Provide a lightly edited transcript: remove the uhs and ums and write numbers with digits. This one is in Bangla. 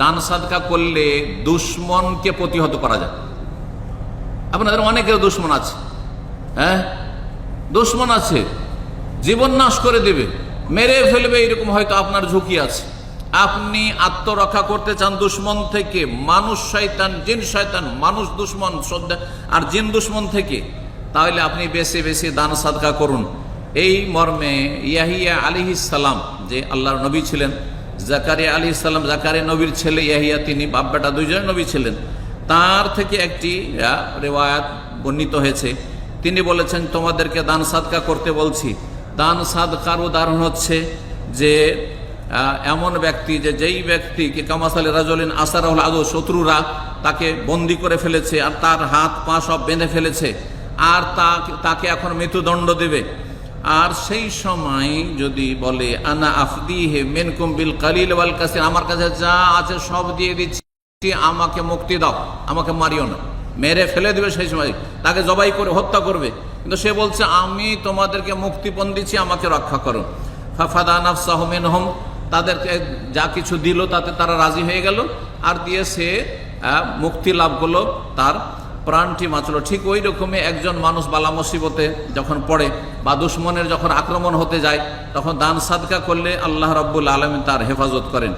দান সাদকা করলে দুশ্মনকে প্রতিহত করা যায়। আপনাদের অনেকের দুশ্মন আছে, হ্যাঁ, দুশ্মন আছে, জীবন নাশ করে দেবে, মেরে ফেলবে, এরকম হয়তো আপনার ঝুঁকি আছে। আপনি আত্মরক্ষা করতে চান দুশ্মন থেকে, মানুষ শয়তান, জিন শয়তান, মানুষ দুশ্মন আর জিন দুশ্মন থেকে, তাহলে আপনি বেশি বেশি দান সাদকা করুন। এই মর্মে ইয়াহিয়া আলাইহিস সালাম, যে আল্লাহর নবী ছিলেন, জাকারিয়া আলাইহিস সালাম, জাকারিয়া নবীর ছেলে ইয়াহিয়া, তিনি বাপ বেটা দুইজন নবী ছিলেন, তার থেকে একটি রিওয়ায়াত বর্ণিত হয়েছে। তিনি বলেছেন, তোমাদেরকে দান সাদকা করতে বলছি। দান সাদকার উদাহরণ হচ্ছে যে এমন ব্যক্তি, যেই ব্যক্তিকে কামাসালে রাজুলিন আসারাহুল আদু, শত্রুরা তাকে বন্দি করে ফেলেছে আর তার হাত পা সব বেঁধে ফেলেছে, আর তাকে এখন মৃত্যুদণ্ড দেবে। আর সেই সময় যদি বলে আনা আফদিহি মিনকুম বিল কালিল ওয়াল কাসির, আমার কাছে যা আছে সব দিয়ে দিচ্ছি, আমাকে মুক্তি দাও, আমাকে মারিও না, মেরে ফেলে দিবে, সেই সময় তাকে জবাই করে হত্যা করবে। কিন্তু সে বলছে, আমি তোমাদেরকে মুক্তিপণ দিচ্ছি, আমাকে রক্ষা করো। ফাফাদা নাফসাহু মিনহুম, তাদেরকে যা কিছু দিল তাতে তারা রাজি হয়ে গেল, আর দিয়ে সে মুক্তি লাভ করলো, তার প্রাণটি বাঁচলো। ঠিক ওই রকমই একজন মানুষ বালা মুসিবতে যখন পড়ে বা দুশ্মনের যখন আক্রমণ হতে যায়, তখন দান সাদকা করলে আল্লাহ রাব্বুল আলামিন তার হেফাজত করেন।